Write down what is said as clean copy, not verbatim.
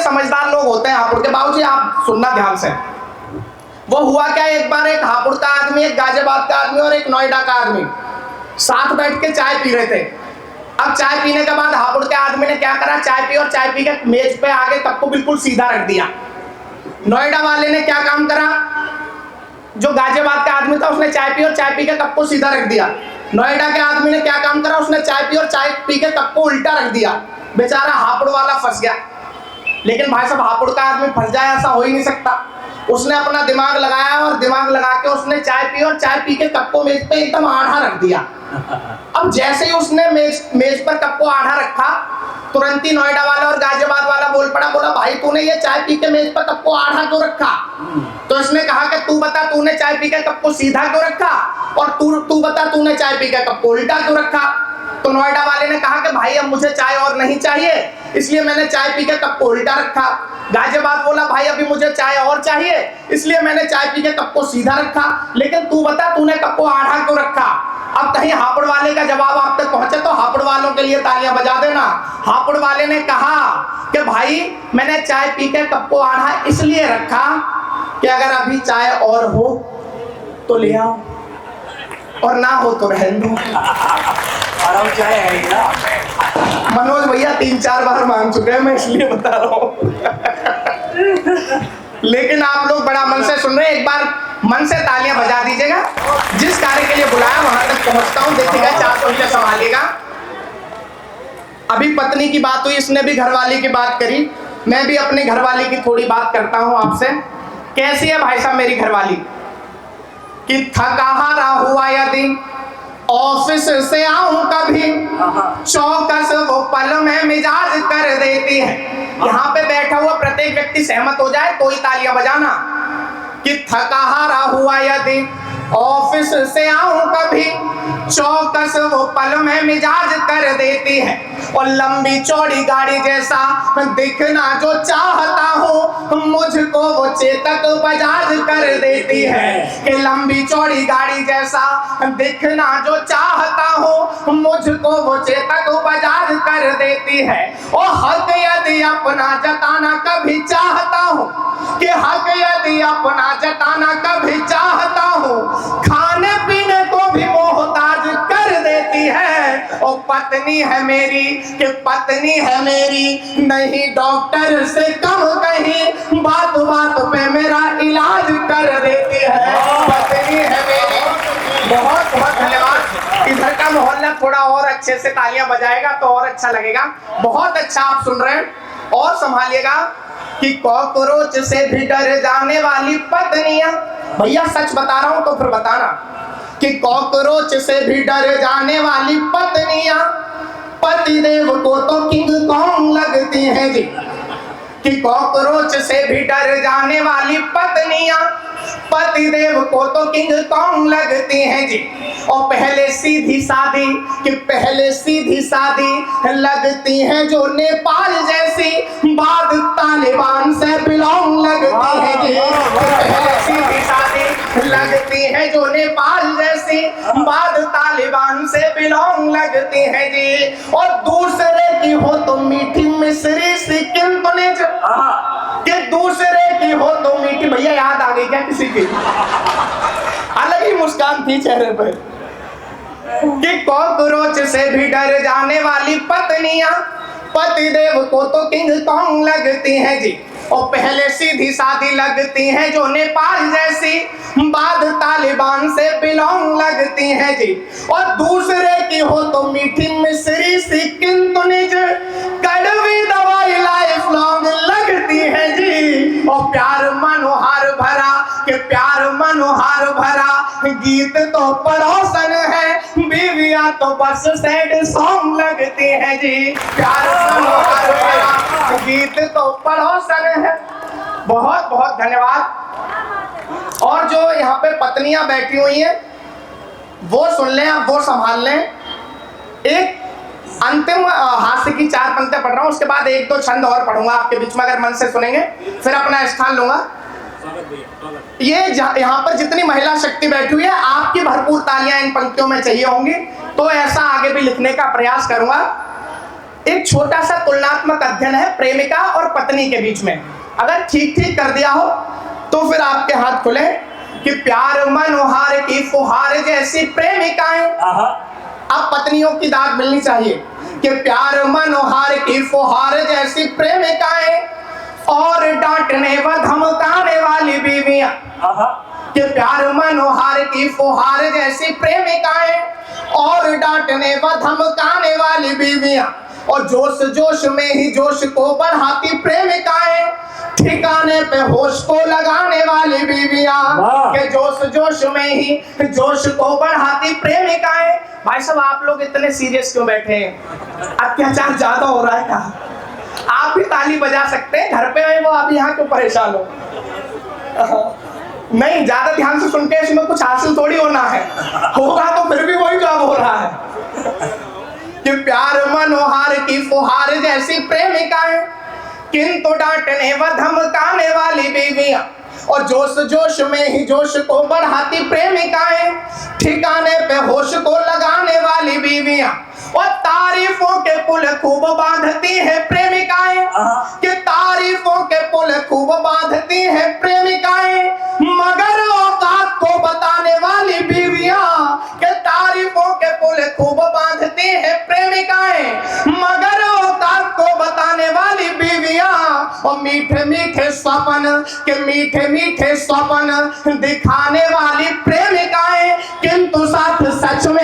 समझदार लोग होते हैं हापुड़ के। बाबूजी आप सुनना ध्यान से। वो हुआ क्या, एक बार एक हापुड़ का आदमी, एक गाजियाबाद का आदमी और एक नोएडा का आदमी साथ बैठ के चाय पी रहे थे। अब चाय पीने के बाद हापुड़ के आदमी ने क्या करा, चाय पी और चाय पी के मेज पे आगे कप को बिल्कुल सीधा रख दिया। नोएडा वाले ने क्या काम करा, जो गाजियाबाद का आदमी था उसने चाय पी और चाय पी के कप को सीधा रख दिया। नोएडा के आदमी ने क्या काम करा, उसने चाय पी और चाय पी के कप को उल्टा रख दिया। बेचारा हापुड़ वाला फंस गया। लेकिन भाई साहब हापुड़ का आदमी फंस जाए ऐसा हो ही नहीं सकता। उसने अपना दिमाग लगाया और दिमाग लगा के उसने चाय पी और चाय पी के कप को मेज पे एकदम आधा रख दिया। अब जैसे ही उसने मेज पर कप को आधा रखा, तुरंत ही नोएडा वाला और गाजियाबाद वाला बोल पड़ा, बोला भाई तूने ये चाय पी के मेज पर कप को आधा क्यों रखा? तो इसने कहा कि तू बता तूने चाय पी के कप को सीधा क्यों रखा, और तू बता तूने चाय पी के कप को उल्टा क्यों रखा? तो नोएडा वाले ने कहा कि भाई अब मुझे चाय और नहीं चाहिए, इसलिए मैंने चाय पी के कप को उल्टा रखा। गाजियाबाद बोला भाई अभी मुझे चाय और चाहिए, इसलिए मैंने चाय पी के कप को सीधा रखा। लेकिन तू बता तूने कप को आधा क्यों रखा? अब कहीं हापुड़ वाले का जवाब आप तक पहुंचे तो हापुड़ वालों के लिए तालियां बजा देना। हापुड़ वाले ने कहा कि भाई मैंने चाय पी के कप को आधा इसलिए रखा कि अगर अभी चाय और हो तो ले आओ और ना हो तो रहने दो। चाय है ना? मनोज भैया 3-4 बार मांग चुके हैं, मैं इसलिए बता रहा हूँ। लेकिन आप लोग बड़ा मन से सुन रहे हैं, एक बार मन से तालियां बजा दीजिएगा। जिस कार्य के लिए बुलाया वहां तक पहुंचता हूं, देखिएगा 4 पंक्तियां संभालिएगा। अभी पत्नी की बात हुई, इसने भी घरवाली की बात करी, मैं भी अपने घरवाली की थोड़ी बात करता हूं आपसे। कैसी है भाई साहब मेरी घरवाली? कि थका हारा हुआ यदि ऑफिस से आऊं कभी, चौकस वो पल में मिजाज कर देती है। यहाँ पे बैठा हुआ प्रत्येक व्यक्ति सहमत हो जाए तो ही तालियां बजाना। कि थका हारा हुआ यदि ऑफिस से आऊं कभी, चौकस वो पल में मिजाज कर देती है। और लंबी चौड़ी गाड़ी जैसा दिखना जो चाहता हूँ, मुझको वो चेतक बजाज कर देती है। कि लंबी चौड़ी गाड़ी जैसा दिखना जो चाहता हूँ, मुझको वो चेतक बजाज कर देती है। और हक यदि अपना जताना कभी चाहता हूँ, कि हक यदि अपना जताना कभी चाहता हूँ, खाने पीने को भी मोहताज कर देती है। और पत्नी है मेरी, कि पत्नी है मेरी, नहीं डॉक्टर से कम कहीं, बात बात पे मेरा इलाज कर देती है। पत्नी है मेरी। बहुत बहुत धन्यवाद। इधर का मोहल्ला थोड़ा और अच्छे से तालियां बजाएगा तो और अच्छा लगेगा। बहुत अच्छा आप सुन रहे हैं। और संभालिएगा कि कॉकरोच से भी डर जाने वाली पत्नियां, भैया सच बता रहा हूं तो फिर बताना, कि कॉकरोच से भी डर जाने वाली पत्नियां पतिदेव को तो किंग कॉन्ग लगती हैं जी। कि कॉकरोच से भी डर जाने वाली पत्नियां पतिदेव को तो किंग कॉन्ग लगती हैं जी। और पहले सीधी सादी, कि पहले सीधी सादी लगती हैं जो नेपाल जैसी, बाद तालिबान से बिलोंग लगती हैं जी। पहले सीधी सादी लगती हैं जो नेपाल जैसी, बाद तालिबान से बिलोंग लगती हैं जी। और दूसरे की हो तो मीठी मिश्री सी किंतु कि दूसरे की हो तो मीठी, भैया याद आ गई क्या किसी की? अलग ही मुस्कान थी चेहरे पर। कि कॉकरोच से भी डर जाने वाली पत्नियां पतिदेव को तो किंग कॉन्ग लगती हैं जी। और पहले सीधी सादी लगती हैं जो नेपाल जैसी, बाद तालिबान से बिलोंग लगती हैं जी। और दूसरे की हो तो मीठी मिश्री सी किंतु निज कड़वी दवाई लाइफ लॉन्ग लगती है जी। और प्यार मनोहार भरा, के प्यार मनोहार भरा गीत तो पड़ोसन है, बीवियां तो बस सैड सॉन्ग लगती है जी। प्यार मनोहार भरा गीत तो पड़ोसन है। बहुत बहुत धन्यवाद। और जो यहाँ पे पत्नियां बैठी हुई हैं वो सुन लें, आप वो संभाल लें। एक अंतिम हास्य की 4 पंक्तियां पढ़ रहा हूं, उसके बाद 1-2 छंद और पढ़ूंगा आपके बीच में, अगर मन से सुनेंगे फिर अपना स्थान लूंगा। ये यहाँ पर जितनी महिला शक्ति बैठी हुई है, आपकी भरपूर तालियां इन पंक्तियों में चाहिए होंगी, तो ऐसा आगे भी लिखने का प्रयास करूंगा। एक छोटा सा तुलनात्मक अध्ययन है प्रेमिका और पत्नी के बीच में। अगर ठीक ठीक कर दिया हो तो फिर आपके हाथ खुले कि प्यार मनोहार की फुहार जैसी प्रेमिकाएं। अब पत्नियों की दाद मिलनी चाहिए कि प्यार मनोहार की फुहार जैसी प्रेमिकाएं और डांटने व धमकाने वाली बीवियां। कि प्यार मनोहार की फुहार जैसी प्रेमिकाएं और डांटने व धमकाने वाली बीवियां और जोश जोश में ही जोश को बढ़ाती प्रेमिकाएं, ठिकाने पे होश को लगाने वाली बीवियां। के जोश जोश में ही जोश को बढ़ाती प्रेमिकाएं। भाई साहब आप लोग इतने सीरियस क्यों बैठे हैं? अत्याचार ज्यादा हो रहा है क्या? आप भी ताली बजा सकते हैं घर पे है वो, आप यहाँ क्यों परेशान हो? नहीं, ज्यादा ध्यान से सुन के इसमें कुछ हासिल थोड़ी होना है, होगा तो फिर भी वही जवाब हो रहा है कि प्यार मनोहार की फुहार जैसी प्रेमिकाएं किंतु डांटने व धमकाने वाली बीवियां और जोश जोश में ही जोश को बढ़ाती प्रेमिकाएं, ठिकाने पे होश को लगाने वाली बीवियां और तारीफों के पुल खूब बांधती है प्रेमिकाएं। कि तारीफों के पुल खूब बांधती है प्रेमिकाएं मगर औकात को बताने वाली बीवियां। के तारीफों के पुल खूब बांधती है प्रेमिकाएं मगर औकात को बताने वाली बीवियां और मीठे मीठे स्वप्न के मीठे मीठे स्वप्न दिखाने वाली प्रेमिकाएं किंतु साथ सच में